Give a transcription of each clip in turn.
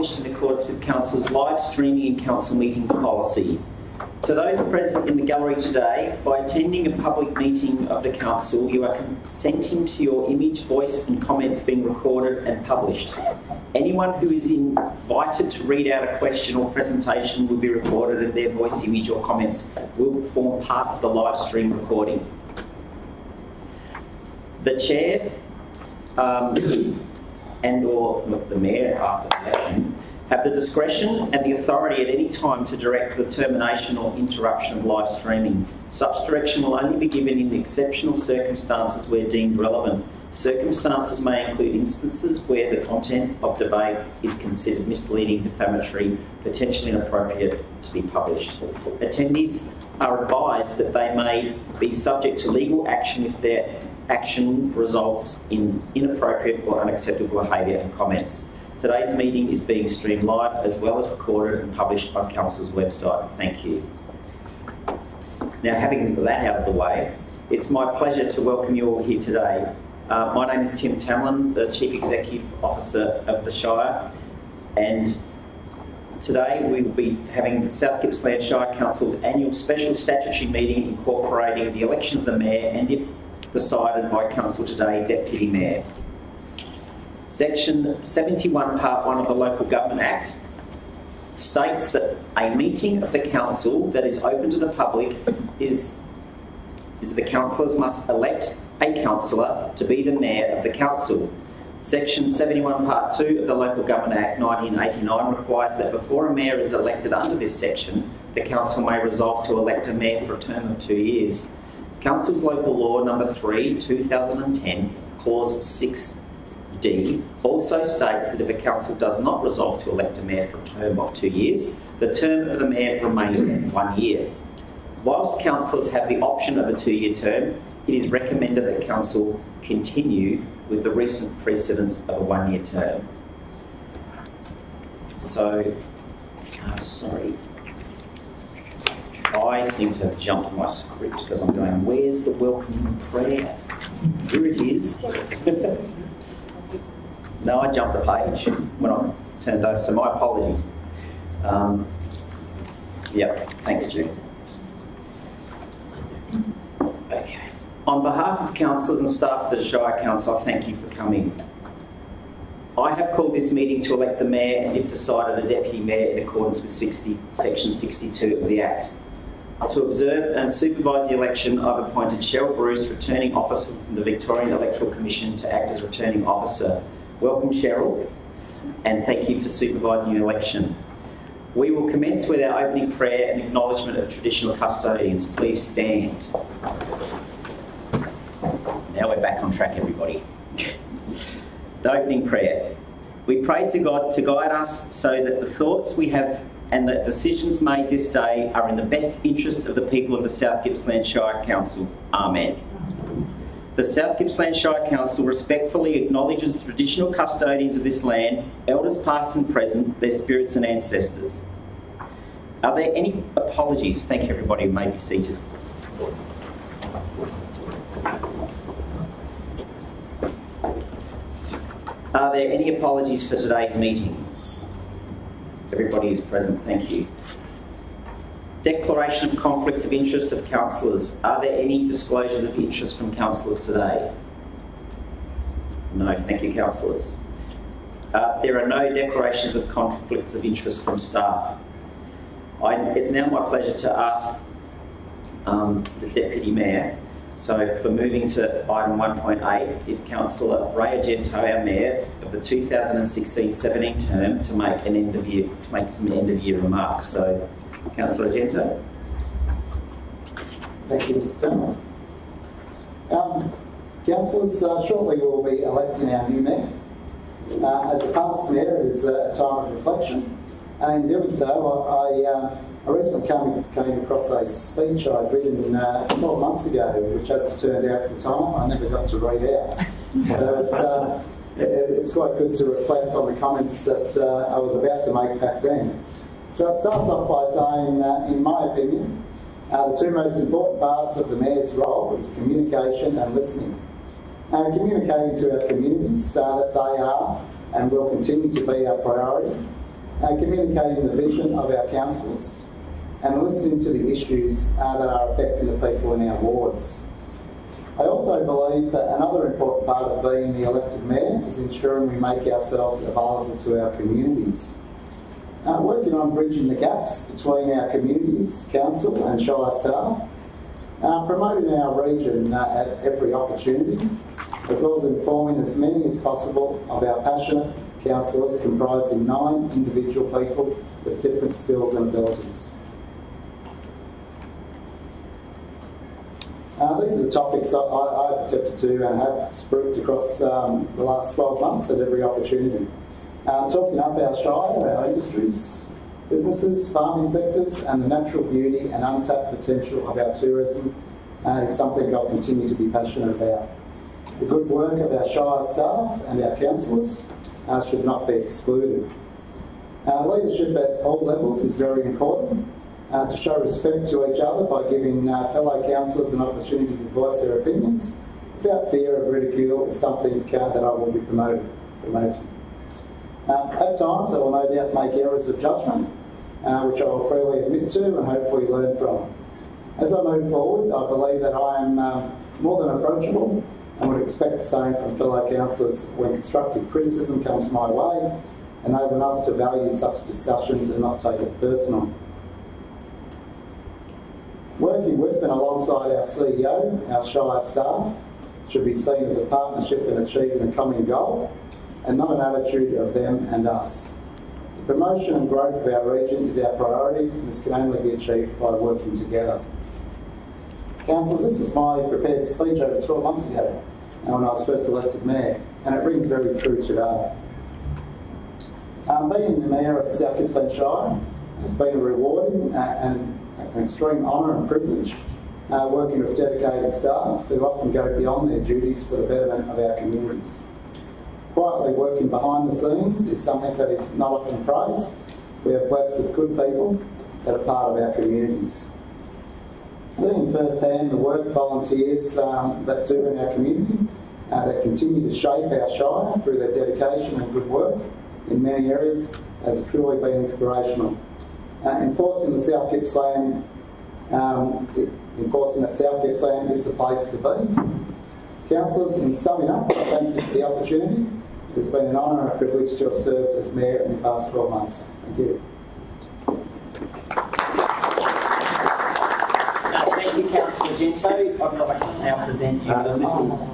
in accordance with Council's live streaming and council meetings policy. To those present in the gallery today, by attending a public meeting of the council, you are consenting to your image, voice and comments being recorded and published. Anyone who is invited to read out a question or presentation will be recorded and their voice, image or comments will form part of the live stream recording. The Chair and/or the Mayor after the election have the discretion and the authority at any time to direct the termination or interruption of live streaming. Such direction will only be given in exceptional circumstances where deemed relevant. Circumstances may include instances where the content of debate is considered misleading, defamatory, potentially inappropriate to be published. Attendees are advised that they may be subject to legal action if their action results in inappropriate or unacceptable behaviour and comments. Today's meeting is being streamed live as well as recorded and published on Council's website. Thank you. Now, having that out of the way, it's my pleasure to welcome you all here today. My name is Tim Tamlin, the Chief Executive Officer of the Shire, and today we will be having the South Gippsland Shire Council's annual special statutory meeting incorporating the election of the Mayor and, if decided by Council today, Deputy Mayor. Section 71, Part 1 of the Local Government Act states that a meeting of the Council that is open to the public is the councillors must elect a councillor to be the Mayor of the Council. Section 71, Part 2 of the Local Government Act 1989 requires that before a Mayor is elected under this section, the Council may resolve to elect a Mayor for a term of 2 years. Council's Local Law No. 3, 2010, Clause 6D, also states that if a council does not resolve to elect a Mayor for a term of 2 years, the term of the Mayor remains at 1 year. Whilst councillors have the option of a 2-year term, it is recommended that Council continue with the recent precedence of a 1-year term. So, sorry. I seem to have jumped my script because I'm going, where's the welcoming prayer? Here it is. No, I jumped the page when I turned over, so my apologies. Yeah, thanks, Jude. Okay. On behalf of councillors and staff of the Shire Council, I thank you for coming. I have called this meeting to elect the Mayor and, if decided, a Deputy Mayor in accordance with Section 62 of the Act. To observe and supervise the election, I've appointed Cheryl Bruce, Returning Officer from the Victorian Electoral Commission, to act as Returning Officer. Welcome, Cheryl, and thank you for supervising the election. We will commence with our opening prayer and acknowledgement of traditional custodians. Please stand. Now we're back on track, everybody. The opening prayer. We pray to God to guide us so that the thoughts we have and the decisions made this day are in the best interest of the people of the South Gippsland Shire Council. Amen. The South Gippsland Shire Council respectfully acknowledges the traditional custodians of this land, elders past and present, their spirits and ancestors. Are there any apologies? Thank you, everybody. You may be seated. Are there any apologies for today's meeting? Everybody is present, thank you. Declaration of conflict of interest of councillors. Are there any disclosures of interest from councillors today? No, thank you, councillors. There are no declarations of conflicts of interest from staff. It's now my pleasure to ask the Deputy Mayor, so for moving to item 1.8, if Councillor Ray Argento, our Mayor of the 2016-17 term, to make some end of year remarks. So, Councillor Argento. Thank you, Mr. Chairman. Councillors, shortly we'll be electing our new Mayor. As a past Mayor, it is a time of reflection. In doing so, I recently came across a speech I'd written 12 months ago, which, as it turned out at the time, I never got to read out. So it's quite good to reflect on the comments that I was about to make back then. So it starts off by saying, in my opinion, the two most important parts of the Mayor's role is communication and listening. And communicating to our communities so that they are and will continue to be our priority, communicating the vision of our councillors, and listening to the issues that are affecting the people in our wards. I also believe that another important part of being the elected mayor is ensuring we make ourselves available to our communities. Working on bridging the gaps between our communities, council and Shire staff, promoting our region at every opportunity, as well as informing as many as possible of our passionate councillors comprising 9 individual people with different skills and abilities. These are the topics I've attempted to and have spruiked across the last 12 months at every opportunity. Talking up our Shire, our industries, businesses, farming sectors, and the natural beauty and untapped potential of our tourism is something I'll continue to be passionate about. The good work of our Shire staff and our councillors should not be excluded. Leadership at all levels is very important. To show respect to each other by giving fellow councillors an opportunity to voice their opinions without fear of ridicule is something that I will be promoting. At times I will no doubt make errors of judgment, which I will freely admit to and hopefully learn from. As I move forward, I believe that I am more than approachable and would expect the same from fellow councillors when constructive criticism comes my way, enabling us to value such discussions and not take it personal. Working with and alongside our CEO, our Shire staff, should be seen as a partnership in achieving a common goal and not an attitude of them and us. The promotion and growth of our region is our priority, and this can only be achieved by working together. Councillors, this is my prepared speech over 12 months ago when I was first elected mayor, and it rings very true today. Being the mayor of the South Gippsland Shire has been a rewarding and an extreme honour and privilege, working with dedicated staff who often go beyond their duties for the betterment of our communities. Quietly working behind the scenes is something that is not often praised. We are blessed with good people that are part of our communities. Seeing firsthand the work volunteers that do in our community, that continue to shape our Shire through their dedication and good work in many areas, has truly been inspirational. Enforcing that South Gippsland is the place to be. Councillors, in summing up, I thank you for the opportunity. It has been an honour and a privilege to have served as Mayor in the past 12 months. Thank you. Thank you, Councillor Gento. I'd like to now present you the little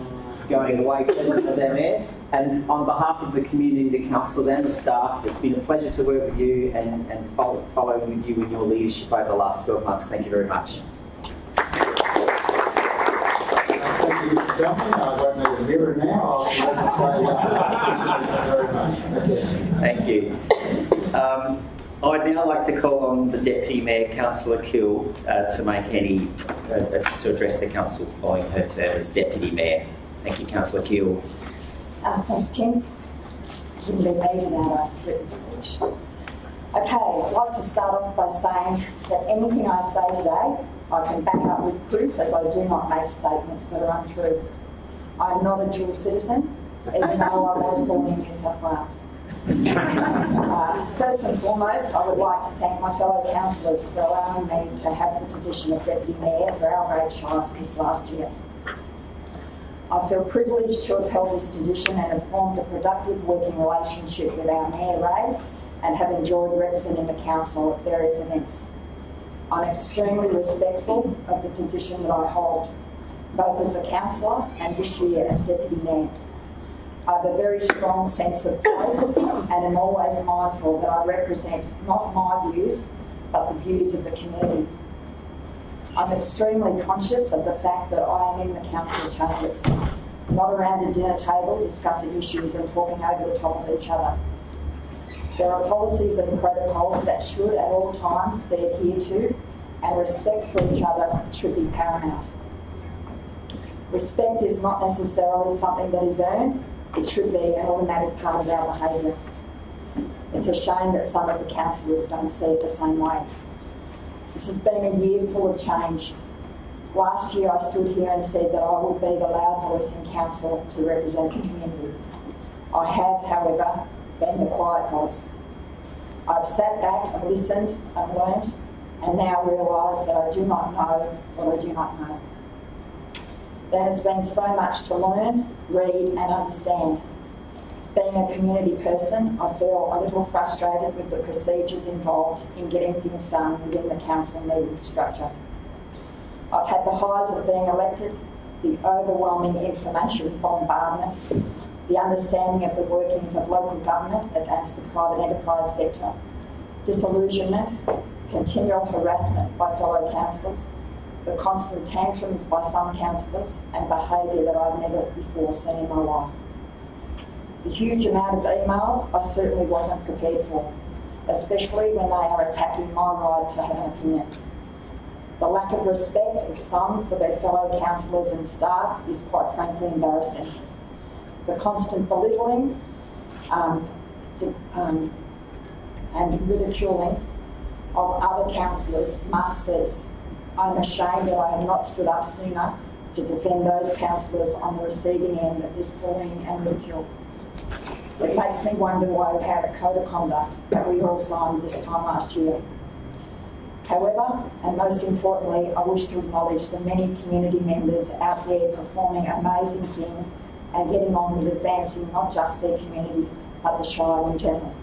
going away present as our Mayor. And on behalf of the community, the councillors and the staff, it's been a pleasure to work with you and follow with you in your leadership over the last 12 months. Thank you very much. Thank you, Mr. Dumpling. I won't need a mirror now. I'll just say thank you very much. Thank you. I'd now like to call on the Deputy Mayor, Councillor Kill, to make any to address the council following her term as Deputy Mayor. Thank you, Councillor Kill. Thanks, Tim. Wouldn't be me without a written speech. Okay, I'd like to start off by saying that anything I say today, I can back up with proof, as I do not make statements that are untrue. I am not a dual citizen, even though I was born in New South Wales. First and foremost, I would like to thank my fellow councillors for allowing me to have the position of Deputy Mayor for our great Shire this last year. I feel privileged to have held this position and have formed a productive working relationship with our Mayor Ray and have enjoyed representing the council at various events. I'm extremely respectful of the position that I hold, both as a councillor and this year as Deputy Mayor. I have a very strong sense of place and am always mindful that I represent not my views, but the views of the community. I'm extremely conscious of the fact that I am in the council chambers, not around a dinner table discussing issues and talking over the top of each other. There are policies and protocols that should at all times be adhered to, and respect for each other should be paramount. Respect is not necessarily something that is earned, it should be an automatic part of our behaviour. It's a shame that some of the councillors don't see it the same way. This has been a year full of change. Last year I stood here and said that I would be the loud voice in council to represent the community. I have, however, been the quiet voice. I've sat back and listened and learnt, and now realise that I do not know what I do not know. There has been so much to learn, read and understand. Being a community person, I feel a little frustrated with the procedures involved in getting things done within the council meeting structure. I've had the highs of being elected, the overwhelming information bombardment, the understanding of the workings of local government against the private enterprise sector, disillusionment, continual harassment by fellow councillors, the constant tantrums by some councillors, and behaviour that I've never before seen in my life. The huge amount of emails I certainly wasn't prepared for, especially when they are attacking my right to have an opinion. The lack of respect of some for their fellow councillors and staff is quite frankly embarrassing. The constant belittling and ridiculing of other councillors must cease. I'm ashamed that I have not stood up sooner to defend those councillors on the receiving end of this bullying and ridicule. It makes me wonder why we had a code of conduct that we all signed this time last year. However, and most importantly, I wish to acknowledge the many community members out there performing amazing things and getting on with advancing not just their community, but the Shire in general.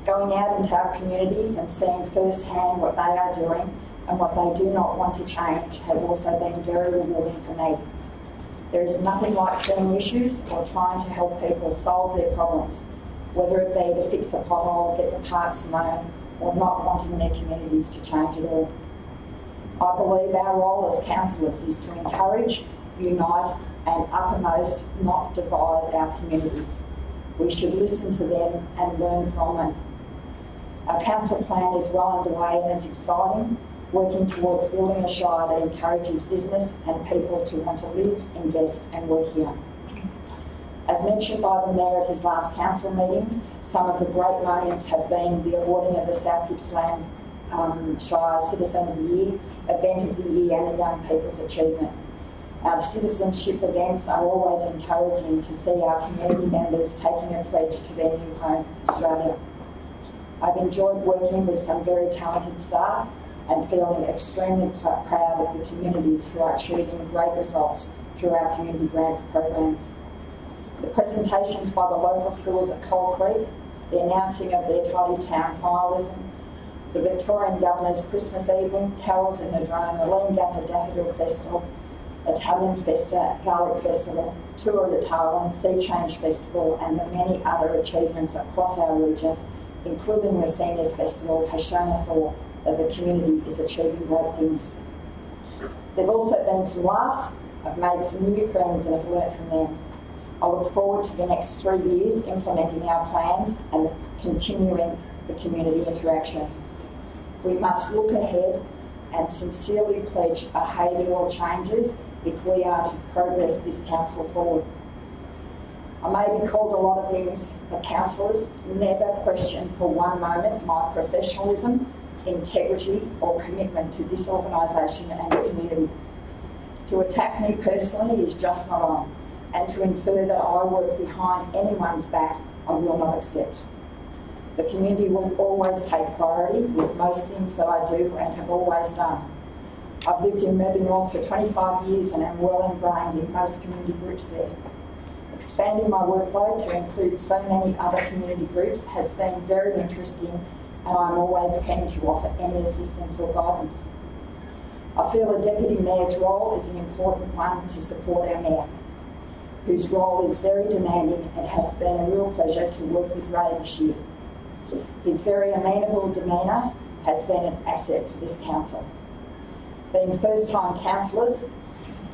Going out into our communities and seeing firsthand what they are doing and what they do not want to change has also been very rewarding for me. There is nothing like seeing issues or trying to help people solve their problems, whether it be to fix the pothole, get the parks known, or not wanting their communities to change at all. I believe our role as councillors is to encourage, unite and uppermost not divide our communities. We should listen to them and learn from them. Our council plan is well underway and it's exciting, working towards building a Shire that encourages business and people to want to live, invest and work here. As mentioned by the Mayor at his last council meeting, some of the great moments have been the awarding of the South Gippsland Shire Citizen of the Year, Event of the Year and the Young People's Achievement. Our citizenship events are always encouraging to see our community members taking a pledge to their new home, Australia. I've enjoyed working with some very talented staff and feeling extremely proud of the communities who are achieving great results through our community grants programs. The presentations by the local schools at Coal Creek, the announcing of their Tidy Town finalism, the Victorian Governor's Christmas evening, carols in the Drone, the Leongatha Daffodil Festival, Italian Festa, Garlic Festival, Tour of the Tarwin, Sea Change Festival and the many other achievements across our region, including the Seniors Festival, has shown us all that the community is achieving great things. There have also been some laughs, I've made some new friends and have learnt from them. I look forward to the next 3 years implementing our plans and continuing the community interaction. We must look ahead and sincerely pledge behavioural changes if we are to progress this council forward. I may be called a lot of things, but councillors never question for one moment my professionalism, integrity or commitment to this organisation and the community. To attack me personally is just not on, and to infer that I work behind anyone's back I will not accept. The community will always take priority with most things that I do and have always done. I've lived in Melbourne North for 25 years and am well ingrained in most community groups there. Expanding my workload to include so many other community groups has been very interesting and I'm always keen to offer any assistance or guidance. I feel a Deputy Mayor's role is an important one to support our Mayor, whose role is very demanding and has been a real pleasure to work with Ray this year. His very amenable demeanour has been an asset for this council. Being first-time councillors,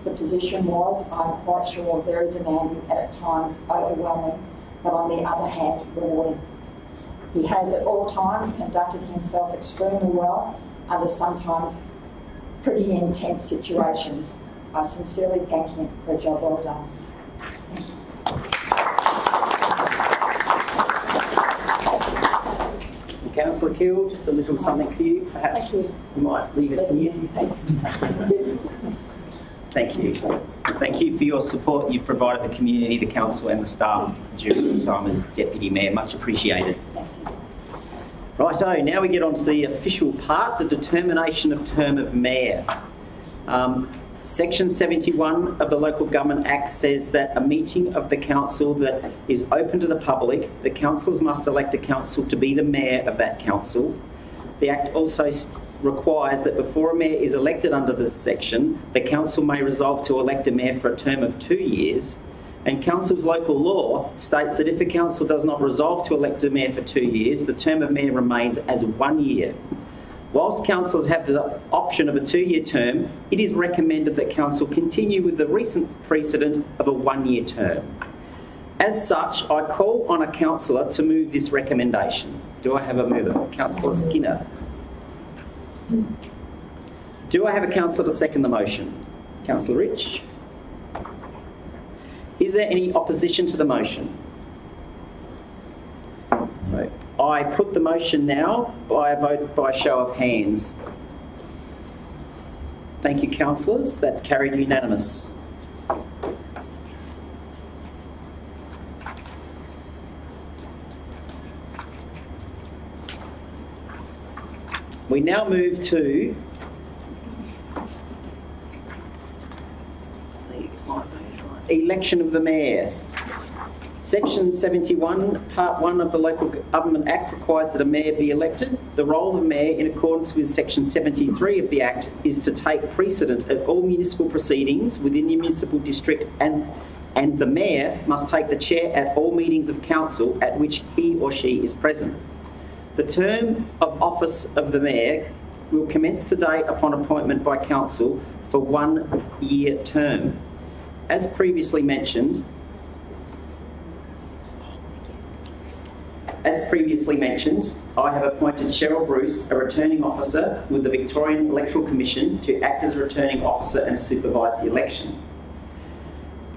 the position was, I'm quite sure, very demanding and at times overwhelming, but on the other hand, rewarding. He has at all times conducted himself extremely well under sometimes pretty intense situations. I sincerely thank him for a job well done. Thank you. Councillor Keogh, just a little something for you. Perhaps you might leave it here. Thanks. Thank you. Thank you for your support you've provided the community, the council and the staff during your time as Deputy Mayor. Much appreciated. Thank you. Righto, now we get on to the official part, the determination of term of mayor. Section 71 of the Local Government Act says that a meeting of the council that is open to the public, the councillors must elect a council to be the mayor of that council. The Act also requires that before a mayor is elected under this section, the council may resolve to elect a mayor for a term of 2 years. And council's local law states that if a council does not resolve to elect a mayor for 2 years, the term of mayor remains as 1 year. Whilst councillors have the option of a 2-year term, it is recommended that council continue with the recent precedent of a 1-year term. As such, I call on a councillor to move this recommendation. Do I have a mover? Councillor Skinner. Do I have a councillor to second the motion? Councillor Rich. Is there any opposition to the motion? No. I put the motion now by a vote by show of hands. Thank you, councillors. That's carried unanimous. We now move to election of the mayors. Section 71, Part 1 of the Local Government Act requires that a mayor be elected. The role of the mayor, in accordance with Section 73 of the Act, is to take precedent of all municipal proceedings within the municipal district, and the mayor must take the chair at all meetings of council at which he or she is present. The term of office of the mayor will commence today upon appointment by council for 1 year term. As previously mentioned, I have appointed Cheryl Bruce, a returning officer with the Victorian Electoral Commission, to act as a returning officer and supervise the election.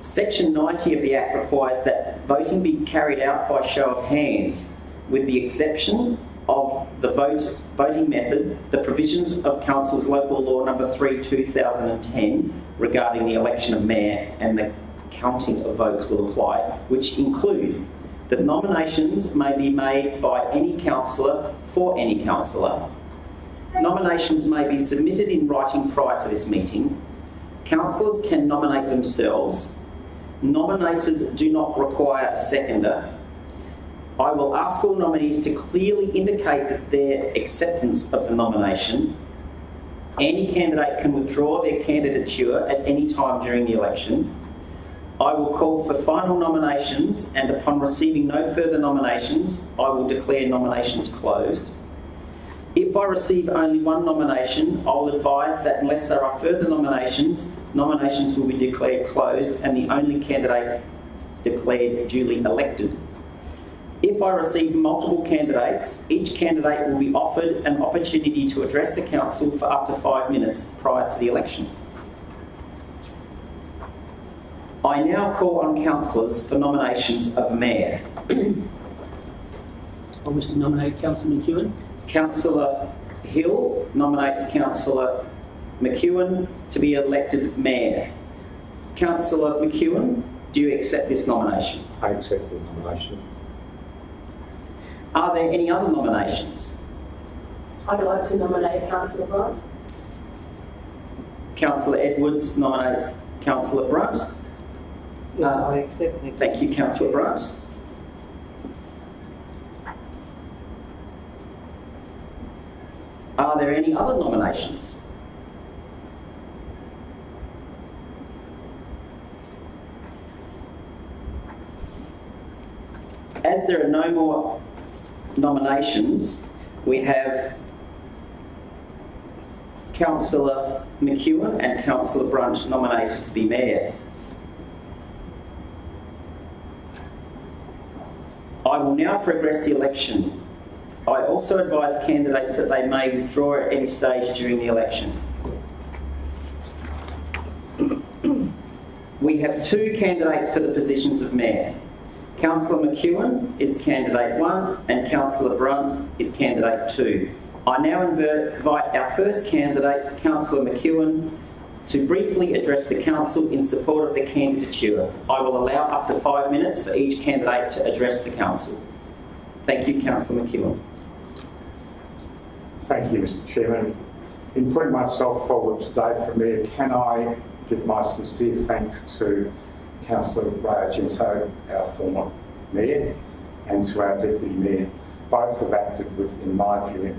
Section 90 of the Act requires that voting be carried out by show of hands, with the exception of the voting method. The provisions of Council's Local Law Number 3/2010 regarding the election of mayor and the counting of votes will apply, which include that nominations may be made by any councillor for any councillor. Nominations may be submitted in writing prior to this meeting. Councillors can nominate themselves. Nominators do not require a seconder. I will ask all nominees to clearly indicate that their acceptance of the nomination. Any candidate can withdraw their candidature at any time during the election. I will call for final nominations, and upon receiving no further nominations, I will declare nominations closed. If I receive only one nomination, I will advise that unless there are further nominations, nominations will be declared closed and the only candidate declared duly elected. If I receive multiple candidates, each candidate will be offered an opportunity to address the council for up to 5 minutes prior to the election. I now call on councillors for nominations of mayor. I wish to nominate Councillor McEwen. Councillor Hill nominates Councillor McEwen to be elected mayor. Councillor McEwen, do you accept this nomination? I accept the nomination. Are there any other nominations? I'd like to nominate Councillor Brunt. Councillor Edwards nominates Councillor Brunt. Yes, I accept the... Thank you, Councillor Brunt. Are there any other nominations? As there are no more nominations, we have Councillor McEwen and Councillor Brunt nominated to be mayor. I will now progress the election. I also advise candidates that they may withdraw at any stage during the election. We have 2 candidates for the positions of mayor. Councillor McEwen is candidate 1 and Councillor Brunt is candidate 2. I now invite our first candidate, Councillor McEwen, to briefly address the council in support of the candidature. I will allow up to 5 minutes for each candidate to address the council. Thank you, Councillor McEwen. Thank you, Mr. Chairman. In putting myself forward today for Mayor, can I give my sincere thanks to Councillor Ray Argento, our former Mayor, and to our Deputy Mayor. Both have acted with, in my view,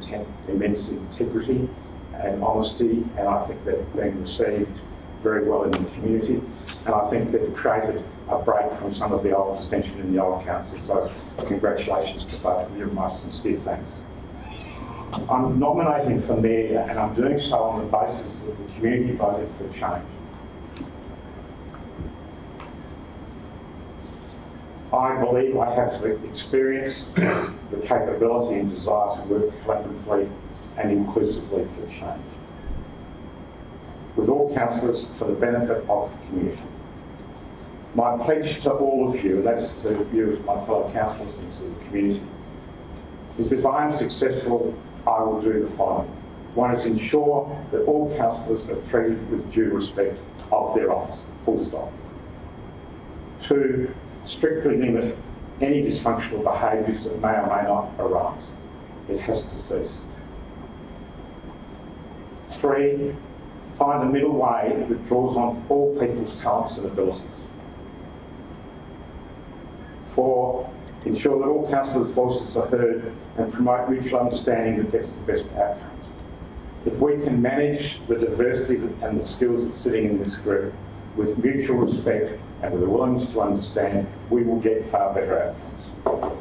immense integrity and honesty, and I think they've been received very well in the community, and I think they've created a break from some of the old dissension in the old council. So congratulations to both of you, and my sincere thanks. I'm nominating for Mayor, and I'm doing so on the basis of the community voted for change. I believe I have the experience, the capability and desire to work collaboratively and inclusively for change, with all councillors for the benefit of the community. My pledge to all of you, and that's to you as my fellow councillors and to the community, is if I am successful, I will do the following. One is ensure that all councillors are treated with due respect of their office, full stop. Two, strictly limit any dysfunctional behaviours that may or may not arise. It has to cease. Three, find a middle way that draws on all people's talents and abilities. Four, ensure that all councillors' voices are heard and promote mutual understanding that gets the best outcomes. If we can manage the diversity and the skills that's sitting in this group with mutual respect and with a willingness to understand, we will get far better outcomes.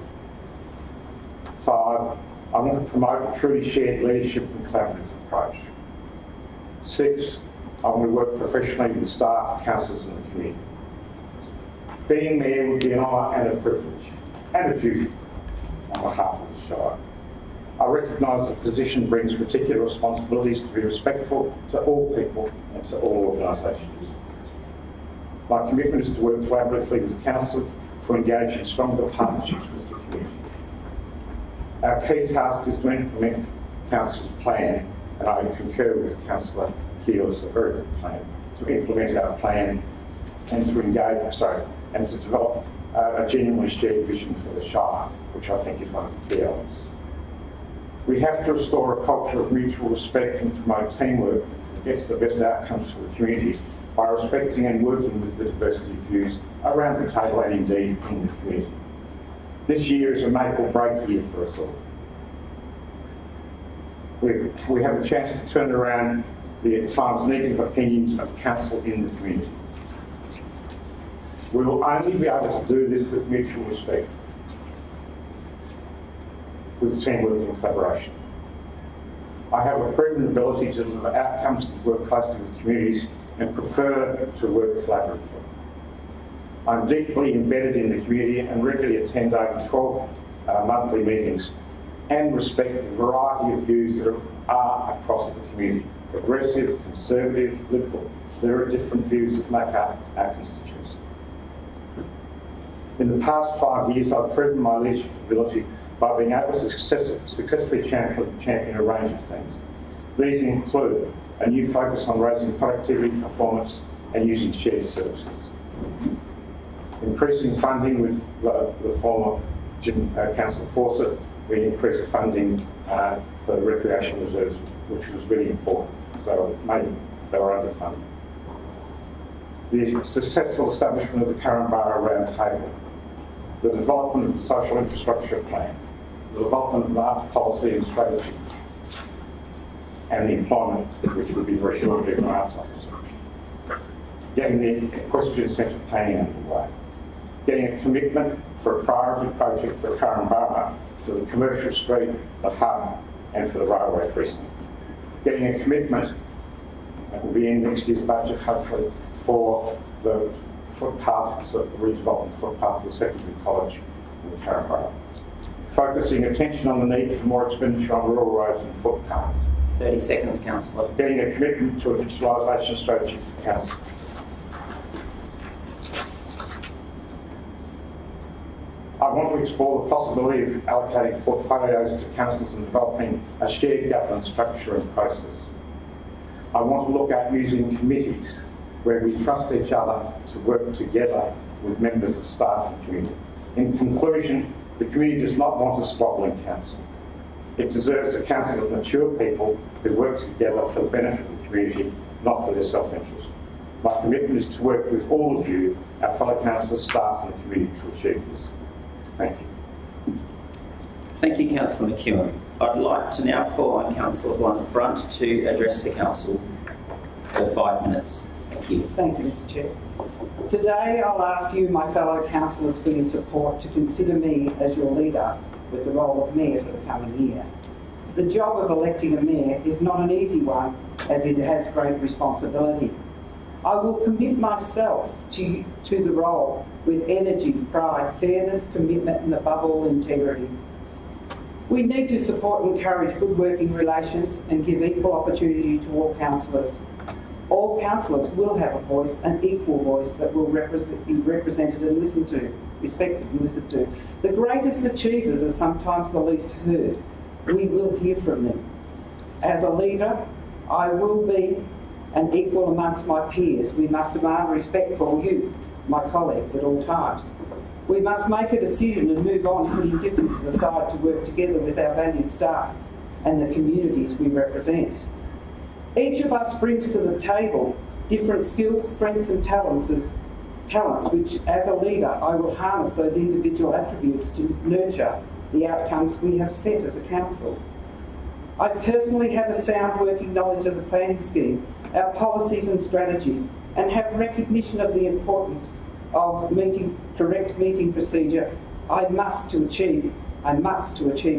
Five, I want to promote a truly shared leadership and collaborative approach. Six, I want to work professionally with the staff, councillors and the community. Being Mayor would be an honour and a privilege and a duty on behalf of the Shire. I recognise the position brings particular responsibilities to be respectful to all people and to all organisations. My commitment is to work collaboratively with Council to engage in stronger partnerships with the community. Our key task is to implement Council's plan, and I concur with Councillor Keogh, it's a very good plan, to implement our plan and to engage, and to develop a genuinely shared vision for the Shire, which I think is one of the key elements. We have to restore a culture of mutual respect and promote teamwork that gets the best outcomes for the community by respecting and working with the diversity of views around the table and indeed in the community. This year is a make or break year for us all. We have a chance to turn around the at times negative opinions of Council in the community. We will only be able to do this with mutual respect, with teamwork and collaboration. I have a proven ability to deliver outcomes that work closely with communities and prefer to work collaboratively. I'm deeply embedded in the community and regularly attend over 12 monthly meetings and respect the variety of views that are across the community. Progressive, conservative, liberal. There are different views that make up our constituency. In the past 5 years, I've proven my leadership ability by being able to successfully champion a range of things. These include a new focus on raising productivity, performance and using shared services. Increasing funding with the former Councillor Fawcett, we increased funding for recreation reserves, which was really important, so maybe they were underfunded. The successful establishment of the Curran Borough Round Table, the development of the social infrastructure plan, the development of arts policy and strategy, and the employment, which would be very shortly an arts officer. Getting the equestrian centre planning underway. Getting a commitment for a priority project for Curran Borough for the commercial street, the hub, and for the railway precinct. Getting a commitment, that will be in next year's budget hopefully, for the footpath, so the redevelopment footpath to the secondary college in the Curran Borough. Focusing attention on the need for more expenditure on rural roads and footpaths. 30 seconds, Councillor. Getting a commitment to a digitalisation strategy for Council. I want to explore the possibility of allocating portfolios to councils and developing a shared governance structure and process. I want to look at using committees where we trust each other to work together with members of staff and community. In conclusion, the community does not want a squabbling council. It deserves a council of mature people who work together for the benefit of the community, not for their self-interest. My commitment is to work with all of you, our fellow councillors, staff and the community to achieve this. Thank you. Thank you, Councillor McEwen. I'd like to now call on Councillor Brunt to address the Council for 5 minutes. Thank you. Thank you, Mr Chair. Today I'll ask you, my fellow councillors, for your support to consider me as your leader with the role of Mayor for the coming year. The job of electing a Mayor is not an easy one, as it has great responsibility. I will commit myself to the role with energy, pride, fairness, commitment and above all integrity. We need to support and encourage good working relations and give equal opportunity to all councillors. All councillors will have a voice, an equal voice that will be represented and listened to, respected and listened to. The greatest achievers are sometimes the least heard. We will hear from them. As a leader, I will be an equal amongst my peers. We must demand respect for you, my colleagues, at all times. We must make a decision and move on, putting differences aside to work together with our valued staff and the communities we represent. Each of us brings to the table different skills, strengths and talents which, as a leader, I will harness those individual attributes to nurture the outcomes we have set as a council. I personally have a sound working knowledge of the planning scheme, our policies and strategies, and have recognition of the importance of correct meeting procedure. I must to achieve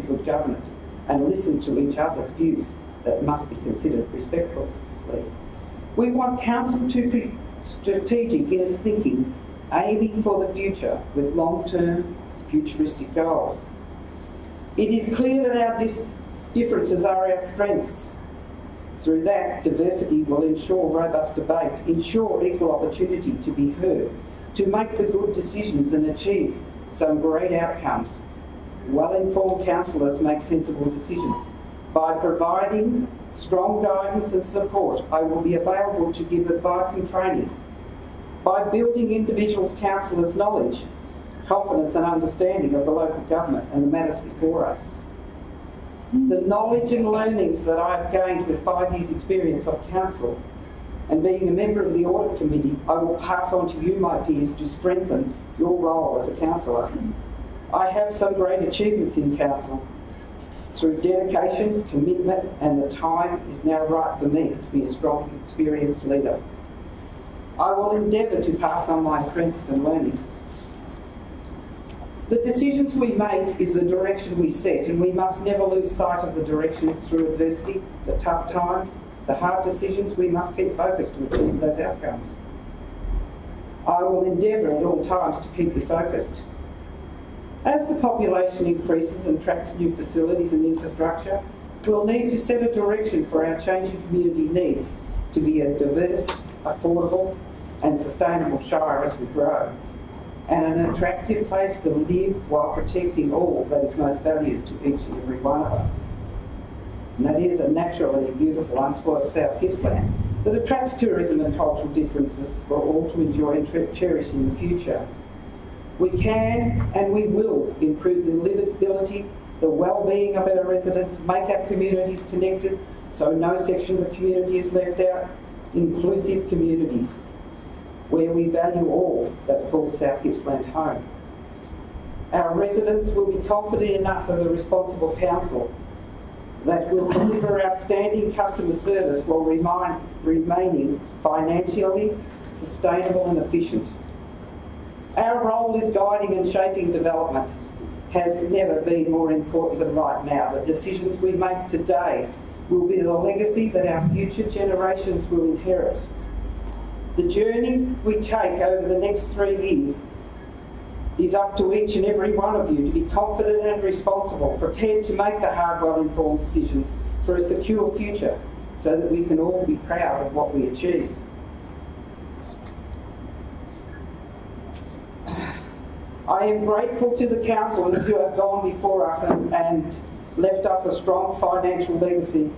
good governance and listen to each other's views that must be considered respectfully. We want council to be strategic in its thinking, aiming for the future with long-term futuristic goals. It is clear that our differences are our strengths. Through that, diversity will ensure robust debate, ensure equal opportunity to be heard, to make the good decisions and achieve some great outcomes. Well-informed councillors make sensible decisions. By providing strong guidance and support, I will be available to give advice and training. By building individuals' councillors' knowledge, confidence and understanding of the local government and the matters before us. The knowledge and learnings that I have gained with 5 years' experience of council and being a member of the Audit Committee, I will pass on to you, my peers, to strengthen your role as a councillor. I have some great achievements in council. Through dedication, commitment, and the time is now right for me to be a strong, experienced leader. I will endeavour to pass on my strengths and learnings. The decisions we make is the direction we set, and we must never lose sight of the direction through adversity, the tough times, the hard decisions. We must keep focused to achieve those outcomes. I will endeavour at all times to keep you focused. As the population increases and attracts new facilities and infrastructure, we'll need to set a direction for our changing community needs to be a diverse, affordable and sustainable shire as we grow, and an attractive place to live while protecting all that is most valued to each and every one of us. And that is a naturally beautiful, unspoilt South Gippsland that attracts tourism and cultural differences for all to enjoy and cherish in the future. We can and we will improve the livability, the well-being of our residents, make our communities connected so no section of the community is left out, inclusive communities where we value all that call South Gippsland home. Our residents will be confident in us as a responsible council that will deliver outstanding customer service while remaining financially sustainable and efficient. Our role is guiding and shaping development has never been more important than right now. The decisions we make today will be the legacy that our future generations will inherit. The journey we take over the next 3 years is up to each and every one of you to be confident and responsible, prepared to make the hard, well-informed decisions for a secure future so that we can all be proud of what we achieve. I am grateful to the councillors who have gone before us and left us a strong financial legacy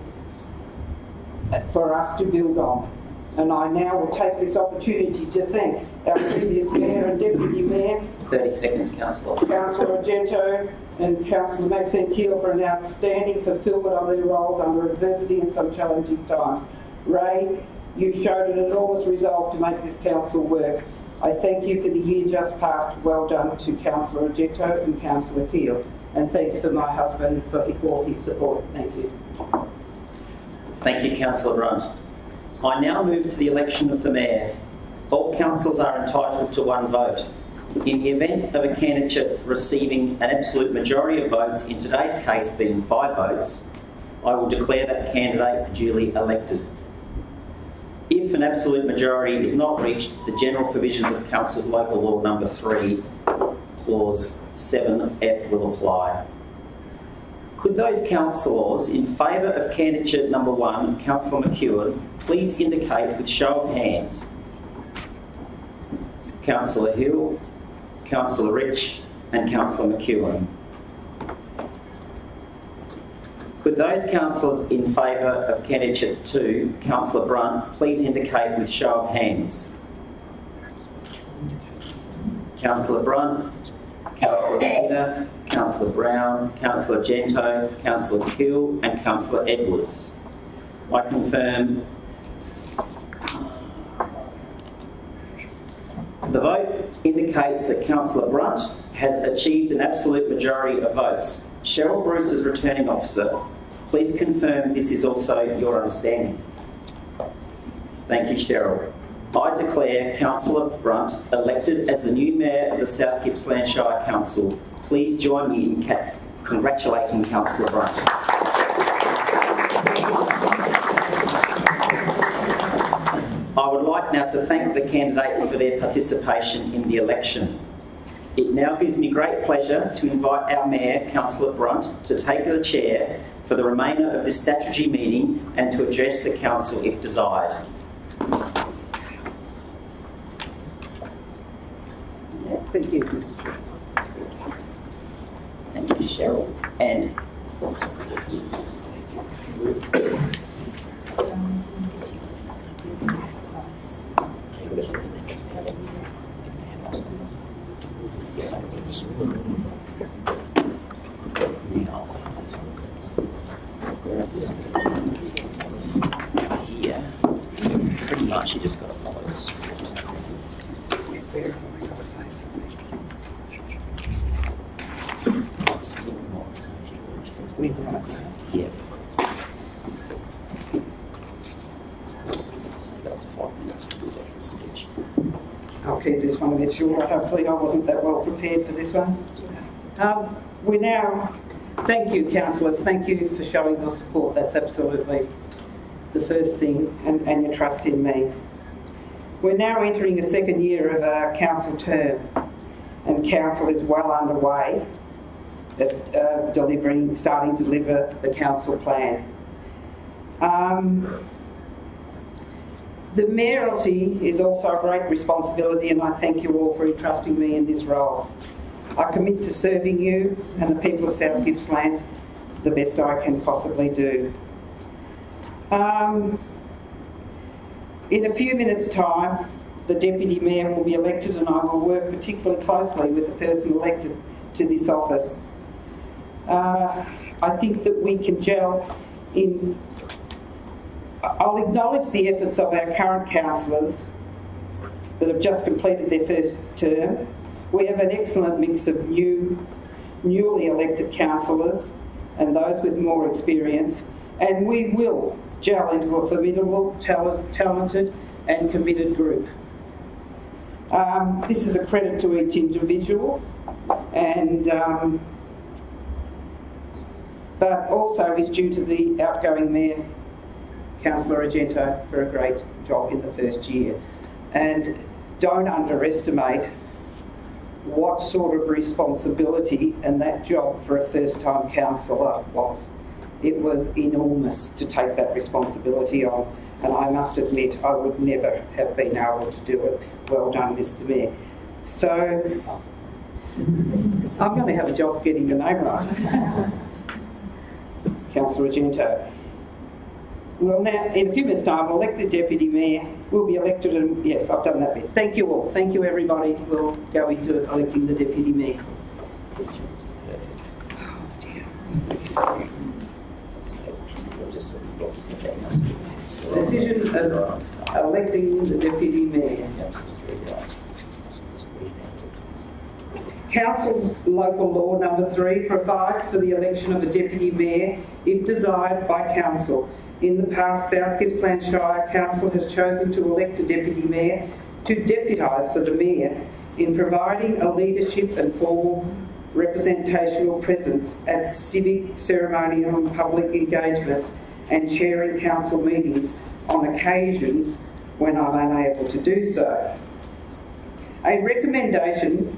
for us to build on. And I now will take this opportunity to thank our previous Mayor and Deputy Mayor 30 seconds, Councillor. Councillor Argento and Councillor Maxine Keele for an outstanding fulfilment of their roles under adversity and some challenging times. Ray, you showed an enormous resolve to make this council work. I thank you for the year just past. Well done to Councillor Argento and Councillor Keele. And thanks to my husband for all his support. Thank you. Thank you, Councillor Brunt. I now move to the election of the Mayor. All councillors are entitled to one vote. In the event of a candidate receiving an absolute majority of votes, in today's case being 5 votes, I will declare that candidate duly elected. If an absolute majority is not reached, the general provisions of Council's Local Law Number 3, Clause 7F will apply. Could those councillors in favour of candidate number 1, Councillor McEwen, please indicate with show of hands? Councillor Hill, Councillor Rich and Councillor McEwen. Could those councillors in favour of candidate 2, Councillor Brunt, please indicate with show of hands? Councillor Brunt, Councillor Peter, Councillor Brown, Councillor Argento, Councillor Keele and Councillor Edwards. I confirm the vote indicates that Councillor Brunt has achieved an absolute majority of votes. Cheryl Bruce is returning officer. Please confirm this is also your understanding. Thank you, Cheryl. I declare Councillor Brunt elected as the new Mayor of the South Gippsland Shire Council. Please join me in congratulating Councillor Brunt. I would like now to thank the candidates for their participation in the election. It now gives me great pleasure to invite our Mayor, Councillor Brunt, to take the chair for the remainder of this statutory meeting and to address the Council if desired. Thank you, Mr. Chair. Thank you, Cheryl. And here, pretty much you just got to follow the script. Yeah. I'll keep this one a bit shorter. Hopefully I wasn't that well prepared for this one. Thank you, councillors. Thank you for showing your support. That's absolutely the first thing, and your trust in me. We're now entering a second year of our council term, and council is well underway at starting to deliver the council plan. The mayoralty is also a great responsibility, and I thank you all for entrusting me in this role. I commit to serving you and the people of South Gippsland the best I can possibly do. In a few minutes' time, the Deputy Mayor will be elected, and I will work particularly closely with the person elected to this office. I think that we can gel in. I'll acknowledge the efforts of our current councillors that have just completed their first term. We have an excellent mix of newly elected councillors and those with more experience, and we will gel into a formidable, talented and committed group. This is a credit to each individual, and but also is due to the outgoing Mayor, Councillor Argento, for a great job in the first year. And don't underestimate what sort of responsibility and that job for a first-time councillor was. It was enormous to take that responsibility on, and I must admit I would never have been able to do it. Well done, Mr. Mayor. So I'm going to have a job getting your name right. Councillor Argento. Well, now, in a few minutes' time, we'll elect the Deputy Mayor. We'll be elected and, yes, I've done that bit. Thank you all. Thank you, everybody. We'll go into electing the Deputy Mayor. Decision of electing the Deputy Mayor. Council's Local Law Number 3 provides for the election of a Deputy Mayor if desired by Council. In the past, South Gippsland Shire Council has chosen to elect a Deputy Mayor to deputise for the Mayor in providing a leadership and formal representational presence at civic, ceremonial and public engagements and chairing council meetings on occasions when I'm unable to do so. A recommendation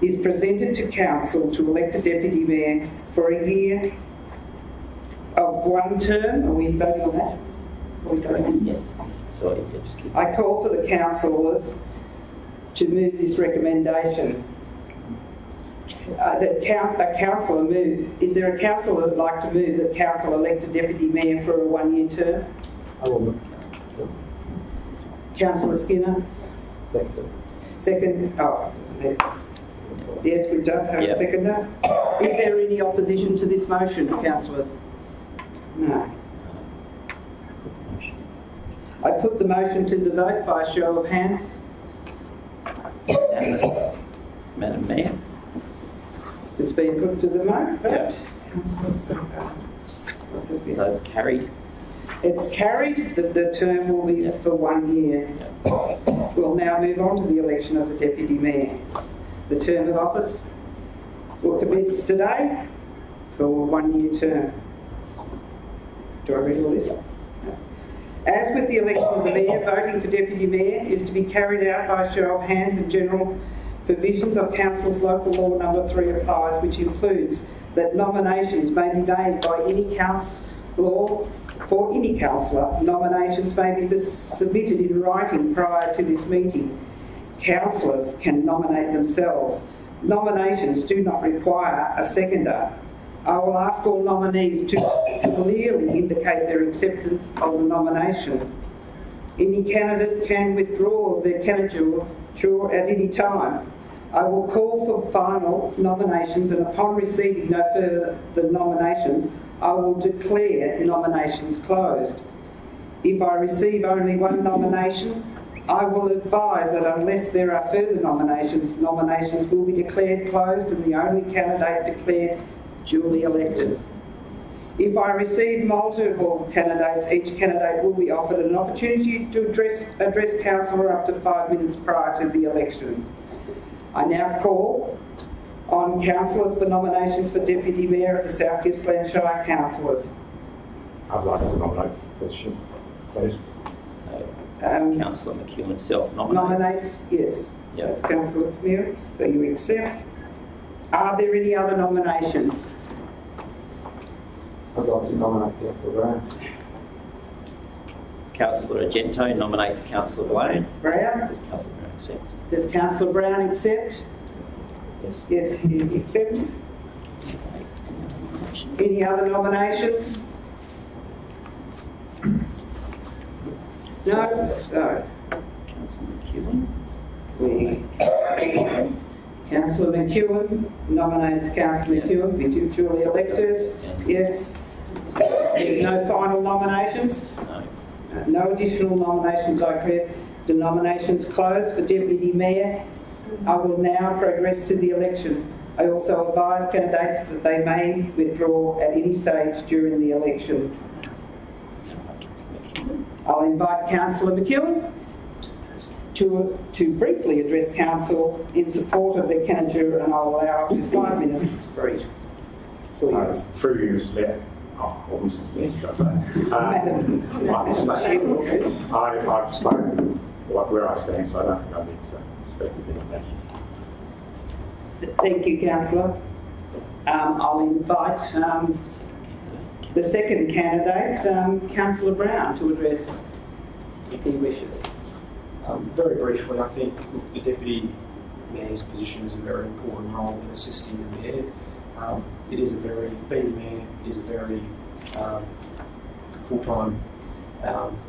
is presented to Council to elect a Deputy Mayor for a year of one term. Are we voting on that? Are we voting on? Yes. Sorry, just keep. I call for the councillors to move this recommendation. A councillor move. Is there a councillor that would like to move that Council elect a Deputy Mayor for a one-year term? I will move. Councillor Skinner? Second. Second. Oh, isn't it? Yes, we does have a seconder. Is there any opposition to this motion, councillors? No. I put the motion to the vote by a show of hands. Unanimous, Madam Mayor. It's been put to the vote. Yep. What's it been? So it's carried. It's carried that the term will be for 1 year. We'll now move on to the election of the Deputy Mayor. The term of office will commence today for a 1 year term. Do I read all this? No. As with the election of the Mayor, voting for Deputy Mayor is to be carried out by a show of hands, and general provisions of Council's Local Law Number 3 applies, which includes that nominations may be made by any councillor. For any councillor, nominations may be submitted in writing prior to this meeting. Councillors can nominate themselves. Nominations do not require a seconder. I will ask all nominees to clearly indicate their acceptance of the nomination. Any candidate can withdraw their candidature at any time. I will call for final nominations, and upon receiving no further nominations, I will declare nominations closed. If I receive only one nomination, I will advise that unless there are further nominations, nominations will be declared closed and the only candidate declared duly elected. If I receive multiple candidates, each candidate will be offered an opportunity to address councillor up to 5 minutes prior to the election. I now call on councillors for nominations for Deputy Mayor of the South Gippsland Shire councillors. I'd like to nominate for position, please. Councillor McEwen self-nominates. Nominates, yes. Yep. That's Councillor Premier. So you accept. Are there any other nominations? I'd like to nominate Councillor Brown. Councillor Argento nominates Councillor Brown. Brown? Does Councillor Brown accept? Does Councillor Brown accept? Yes. Yes, he accepts. Any other nominations? No? So, Councillor McEwen. Councillor McEwen nominates Councillor McEwen to be duly elected. Yes. There's no final nominations? No. No additional nominations. I declare the nominations closed for Deputy Mayor. I will now progress to the election. I also advise candidates that they may withdraw at any stage during the election. I'll invite Councillor McEwen to briefly address Council in support of their candidature, and I'll allow up to 5 minutes for each. Please. Previous letter. I've spoken where I stand, so I don't think I need to speak with that. Thank you, Councillor. I'll invite the second candidate, Councillor Brown, to address if he wishes. Very briefly, I think the Deputy Mayor's position is a very important role in assisting the Mayor. Being Mayor is a very full-time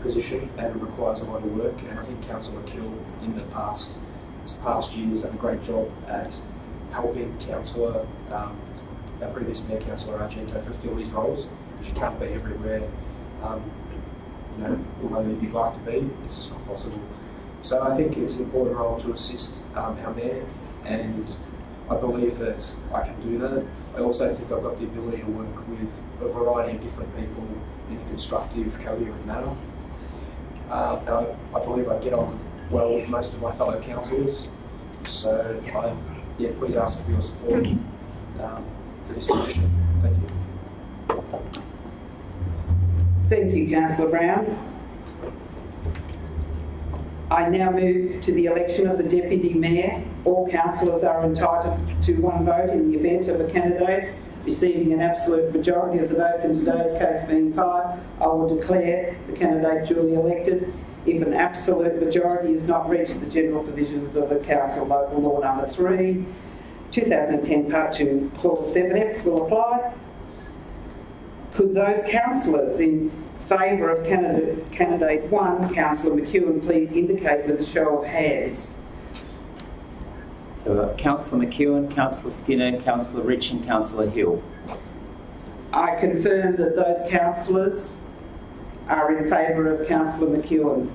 position and it requires a lot of work. And I think Councillor Kill in this past year has done a great job at helping our previous Mayor, Councillor Argento, fulfil his roles, because you can't be everywhere. Although you'd like to be, it's just not possible. So I think it's an important role to assist our Mayor, and I believe that I can do that. I also think I've got the ability to work with a variety of different people in a constructive, coherent manner. I believe I get on well with most of my fellow councillors, so please ask for your support for this position. Thank you. Thank you, Councillor Brown. I now move to the election of the Deputy Mayor. All councillors are entitled to one vote in the event of a candidate receiving an absolute majority of the votes, in today's case being 5. I will declare the candidate duly elected. If an absolute majority is not reached, the general provisions of the Council Local Law Number 3, 2010 Part 2, Clause 7F will apply. Could those councillors in favour of candidate 1, Councillor McEwen, please indicate with a show of hands? So Councillor McEwen, Councillor Skinner, Councillor Rich and Councillor Hill. I confirm that those councillors are in favour of Councillor McEwen,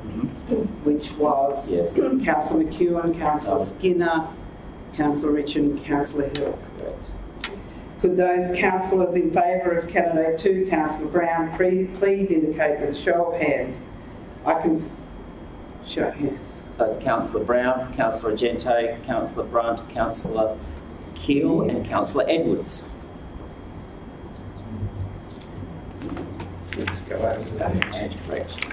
which was Councillor McEwen, Councillor Skinner, Councillor Rich and Councillor Hill. Correct. Could those councillors in favour of candidate 2, Councillor Brown, please indicate with a show of hands? I can show yes. So it's Councillor Brown, Councillor Argento, Councillor Brunt, Councillor Keel and Councillor Edwards. Let's go over to that. Correct.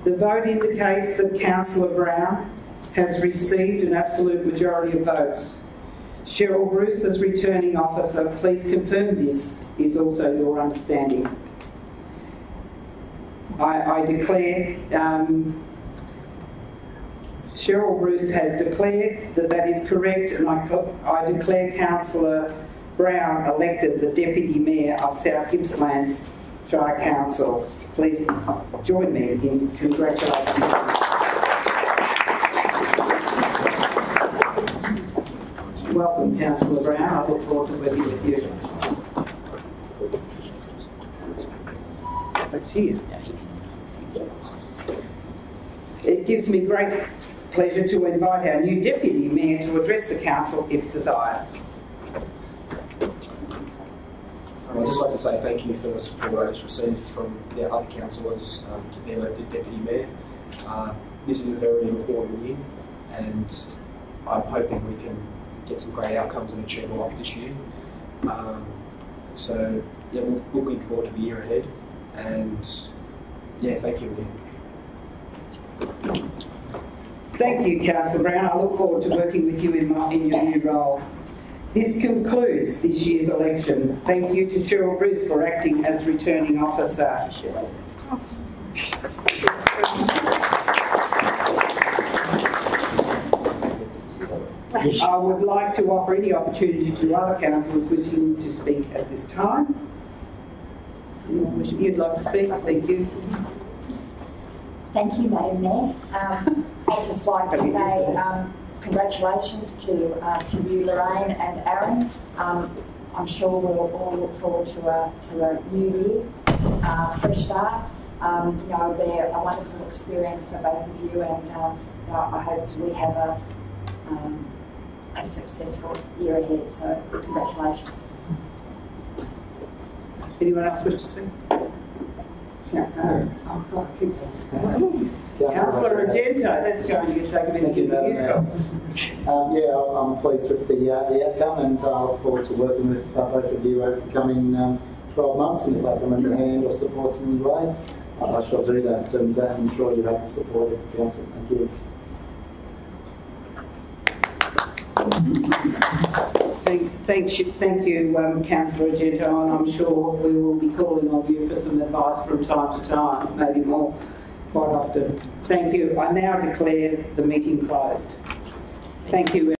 The vote indicates that Councillor Brown has received an absolute majority of votes. Cheryl Bruce, as returning officer, please confirm this is also your understanding. I declare, Cheryl Bruce has declared that that is correct, and I declare Councillor Brown elected the Deputy Mayor of South Gippsland Shire Council. Please join me in congratulating him. Welcome, Councillor Brown. I look forward to working with you. Let's hear. It gives me great pleasure to invite our new Deputy Mayor to address the Council if desired. I'd just like to say thank you for the support I just received from the other councillors to be elected Deputy Mayor. This is a very important year, and I'm hoping we can get some great outcomes and achieve a lot this year. We're looking forward to the year ahead, and thank you again. Thank you, Councillor Brown. I look forward to working with you in your new role. This concludes this year's election. Thank you to Cheryl Bruce for acting as returning officer. I would like to offer any opportunity to other councillors wishing to speak at this time. You'd like to speak? Thank you. Thank you, Madam Mayor. I'd just like to say congratulations to you, Lorraine and Aaron. I'm sure we'll all look forward to a new year, fresh start. It'll be a wonderful experience for both of you, and I hope we have a successful year ahead. So, congratulations. Anyone else wish to speak? Councillor Argento, that's going to take a minute to get used to. I'm pleased with the outcome, and I look forward to working with both of you over the coming 12 months, and if I can lend a hand or support in any way, I shall do that, and ensure you have the support of the council. Thank you. Thank you, Councillor Argento, and I'm sure we will be calling on you for some advice from time to time, maybe more quite often. Thank you. I now declare the meeting closed. Thank you.